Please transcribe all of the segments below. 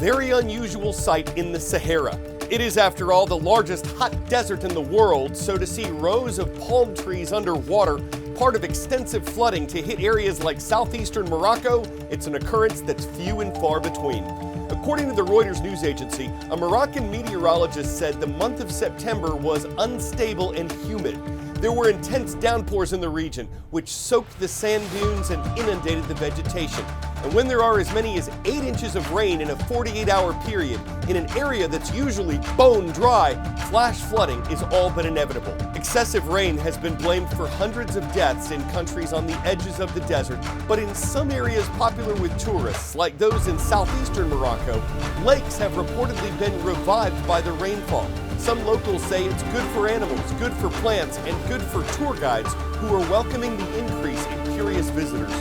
very unusual sight in the Sahara. It is, after all, the largest hot desert in the world, so to see rows of palm trees underwater, part of extensive flooding to hit areas like southeastern Morocco, it's an occurrence that's few and far between. According to the Reuters news agency, a Moroccan meteorologist said the month of September was unstable and humid. There were intense downpours in the region, which soaked the sand dunes and inundated the vegetation. And when there are as many as 8 inches of rain in a 48-hour period, in an area that's usually bone dry, flash flooding is all but inevitable. Excessive rain has been blamed for hundreds of deaths in countries on the edges of the desert, but in some areas popular with tourists, like those in southeastern Morocco, lakes have reportedly been revived by the rainfall. Some locals say it's good for animals, good for plants, and good for tour guides who are welcoming the increase in curious visitors.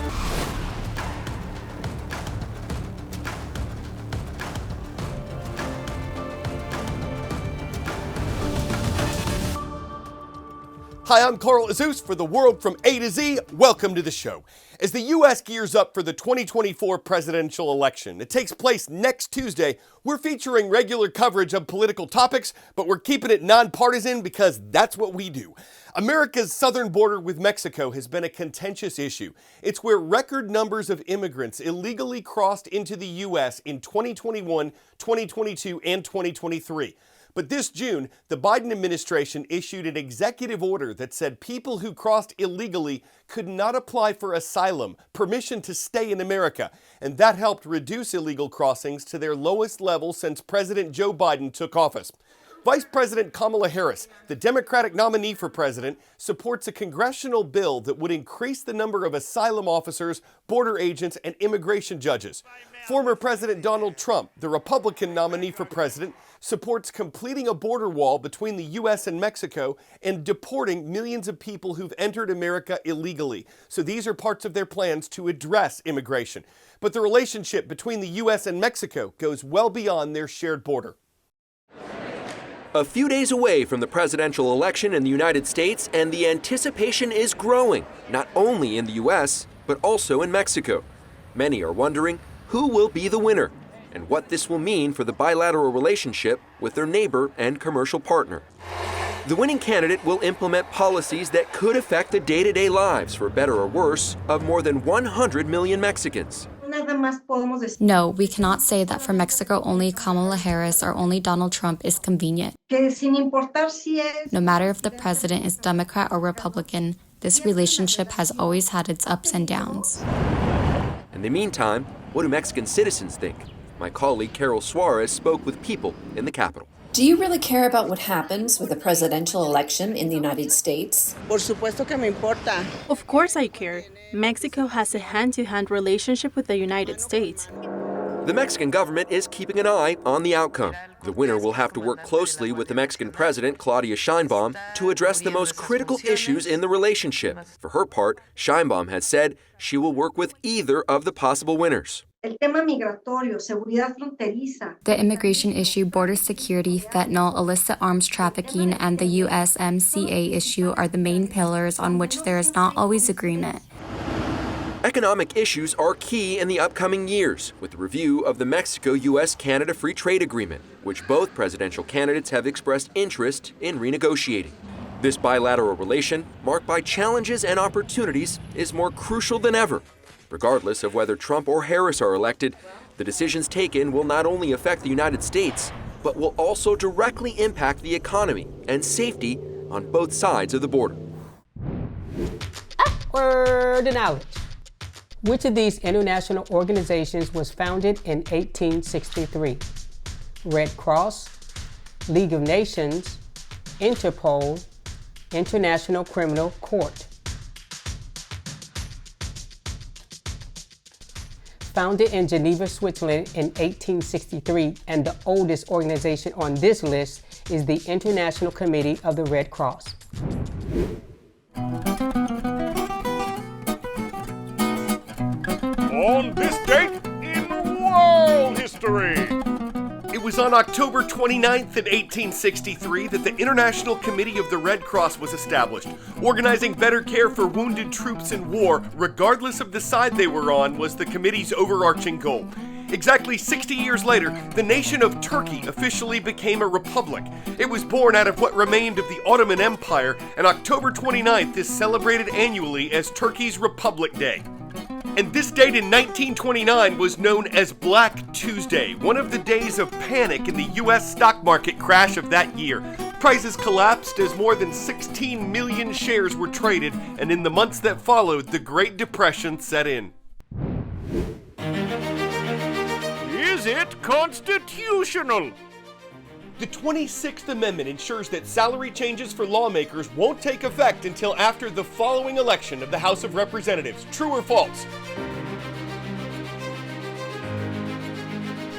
Hi, I'm Carl Azuz for The World from A to Z. Welcome to the show. As the U.S. gears up for the 2024 presidential election, it takes place next Tuesday. We're featuring regular coverage of political topics, but we're keeping it nonpartisan because that's what we do. America's southern border with Mexico has been a contentious issue. It's where record numbers of immigrants illegally crossed into the U.S. in 2021, 2022, and 2023. But this June, the Biden administration issued an executive order that said people who crossed illegally could not apply for asylum, permission to stay in America, and that helped reduce illegal crossings to their lowest level since President Joe Biden took office. Vice President Kamala Harris, the Democratic nominee for president, supports a congressional bill that would increase the number of asylum officers, border agents, and immigration judges. Former President Donald Trump, the Republican nominee for president, supports completing a border wall between the U.S. and Mexico and deporting millions of people who've entered America illegally. So these are parts of their plans to address immigration. But the relationship between the U.S. and Mexico goes well beyond their shared border. A few days away from the presidential election in the United States, and the anticipation is growing, not only in the U.S., but also in Mexico. Many are wondering who will be the winner and what this will mean for the bilateral relationship with their neighbor and commercial partner. The winning candidate will implement policies that could affect the day-to-day lives, for better or worse, of more than 100 million Mexicans. No, we cannot say that for Mexico only Kamala Harris or only Donald Trump is convenient. No matter if the president is Democrat or Republican, this relationship has always had its ups and downs. In the meantime, what do Mexican citizens think? My colleague Carol Suarez spoke with people in the Capitol. Do you really care about what happens with the presidential election in the United States? Por supuesto que me importa. Of course I care. Mexico has a hand-to-hand relationship with the United States. The Mexican government is keeping an eye on the outcome. The winner will have to work closely with the Mexican president, Claudia Sheinbaum, to address the most critical issues in the relationship. For her part, Sheinbaum has said she will work with either of the possible winners. The immigration issue, border security, fentanyl, illicit arms trafficking, and the USMCA issue are the main pillars on which there is not always agreement. Economic issues are key in the upcoming years, with the review of the Mexico-US-Canada Free Trade Agreement, which both presidential candidates have expressed interest in renegotiating. This bilateral relation, marked by challenges and opportunities, is more crucial than ever. Regardless of whether Trump or Harris are elected, the decisions taken will not only affect the United States, but will also directly impact the economy and safety on both sides of the border. Word and knowledge. Which of these international organizations was founded in 1863? Red Cross, League of Nations, Interpol, International Criminal Court. Founded in Geneva, Switzerland in 1863, and the oldest organization on this list is the International Committee of the Red Cross. On this date in world history. It was on October 29th in 1863 that the International Committee of the Red Cross was established. Organizing better care for wounded troops in war, regardless of the side they were on, was the committee's overarching goal. Exactly 60 years later, the nation of Turkey officially became a republic. It was born out of what remained of the Ottoman Empire, and October 29th is celebrated annually as Turkey's Republic Day. And this date in 1929 was known as Black Tuesday, one of the days of panic in the U.S. stock market crash of that year. Prices collapsed as more than 16 million shares were traded, and in the months that followed, the Great Depression set in. Is it constitutional? The 26th Amendment ensures that salary changes for lawmakers won't take effect until after the following election of the House of Representatives. True or false?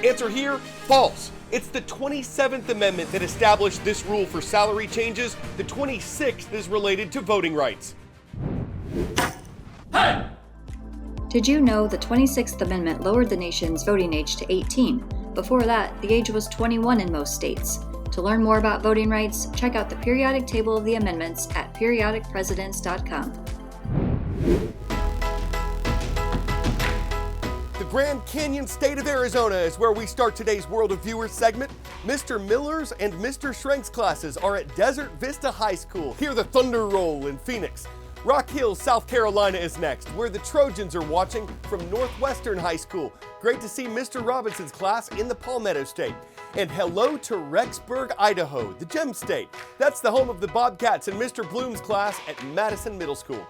Answer here, false. It's the 27th Amendment that established this rule for salary changes. The 26th is related to voting rights. Hey! Did you know the 26th Amendment lowered the nation's voting age to 18? Before that, the age was 21 in most states. To learn more about voting rights, check out the periodic table of the amendments at periodicpresidents.com. The Grand Canyon State of Arizona is where we start today's World of Viewers segment. Mr. Miller's and Mr. Schrenk's classes are at Desert Vista High School. Hear the thunder roll in Phoenix. Rock Hill, South Carolina is next, where the Trojans are watching from Northwestern High School. Great to see Mr. Robinson's class in the Palmetto State. And hello to Rexburg, Idaho, the Gem State. That's the home of the Bobcats and Mr. Bloom's class at Madison Middle School.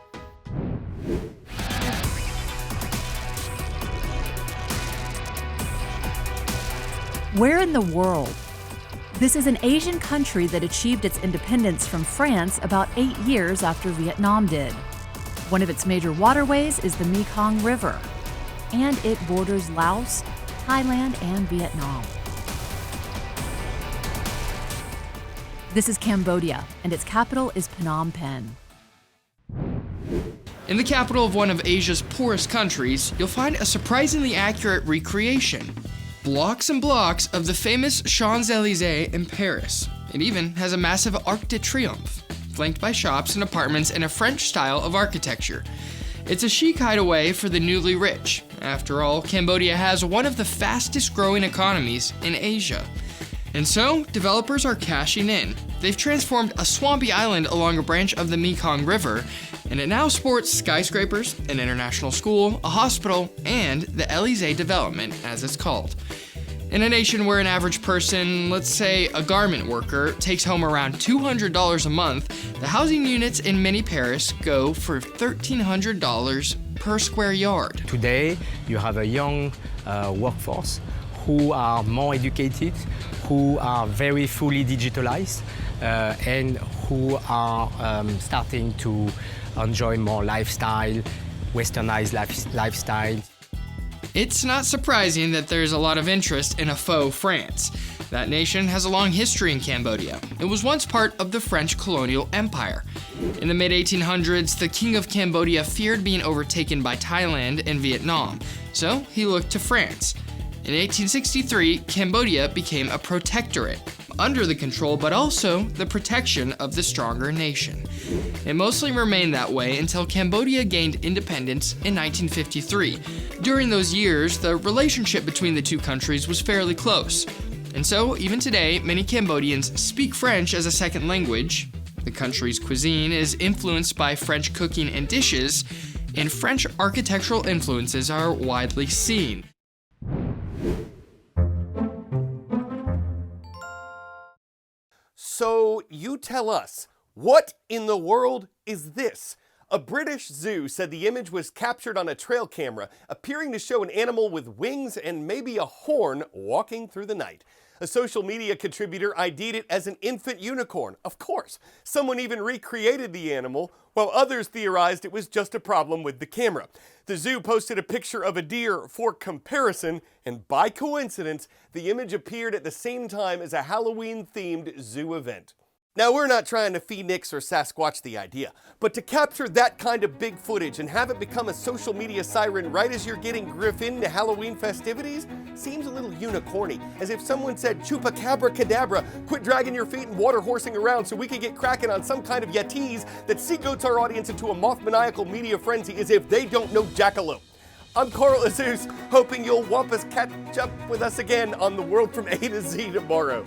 Where in the world? This is an Asian country that achieved its independence from France about 8 years after Vietnam did. One of its major waterways is the Mekong River, and it borders Laos, Thailand, and Vietnam. This is Cambodia, and its capital is Phnom Penh. In the capital of one of Asia's poorest countries, you'll find a surprisingly accurate recreation. Blocks and blocks of the famous Champs-Élysées in Paris. It even has a massive Arc de Triomphe, flanked by shops and apartments in a French style of architecture. It's a chic hideaway for the newly rich. After all, Cambodia has one of the fastest growing economies in Asia. And so, developers are cashing in. They've transformed a swampy island along a branch of the Mekong River, and it now sports skyscrapers, an international school, a hospital, and the Élysée development, as it's called. In a nation where an average person, let's say a garment worker, takes home around $200 a month, the housing units in mini Paris go for $1,300 per square yard. Today, you have a young workforce who are more educated, who are very fully digitalized, and who are starting to enjoy more lifestyle, westernized lifestyle. It's not surprising that there's a lot of interest in a faux France. That nation has a long history in Cambodia. It was once part of the French colonial empire. In the mid-1800s, the king of Cambodia feared being overtaken by Thailand and Vietnam, so he looked to France. In 1863, Cambodia became a protectorate, under the control but also the protection of the stronger nation. It mostly remained that way until Cambodia gained independence in 1953. During those years, the relationship between the two countries was fairly close. And so, even today, many Cambodians speak French as a second language. The country's cuisine is influenced by French cooking and dishes, and French architectural influences are widely seen. So you tell us, what in the world is this? A British zoo said the image was captured on a trail camera, appearing to show an animal with wings and maybe a horn walking through the night. A social media contributor ID'd it as an infant unicorn. Of course, someone even recreated the animal, while others theorized it was just a problem with the camera. The zoo posted a picture of a deer for comparison, and by coincidence, the image appeared at the same time as a Halloween-themed zoo event. Now, we're not trying to Phoenix or Sasquatch the idea, but to capture that kind of big footage and have it become a social media siren right as you're getting Griffin to Halloween festivities seems a little unicorny, as if someone said, chupacabra cadabra, quit dragging your feet and water horsing around so we could get cracking on some kind of Yetis that seagoats our audience into a moth-maniacal media frenzy as if they don't know jackalope. I'm Carl Azuz, hoping you'll wampus catch up with us again on the World from A to Z tomorrow.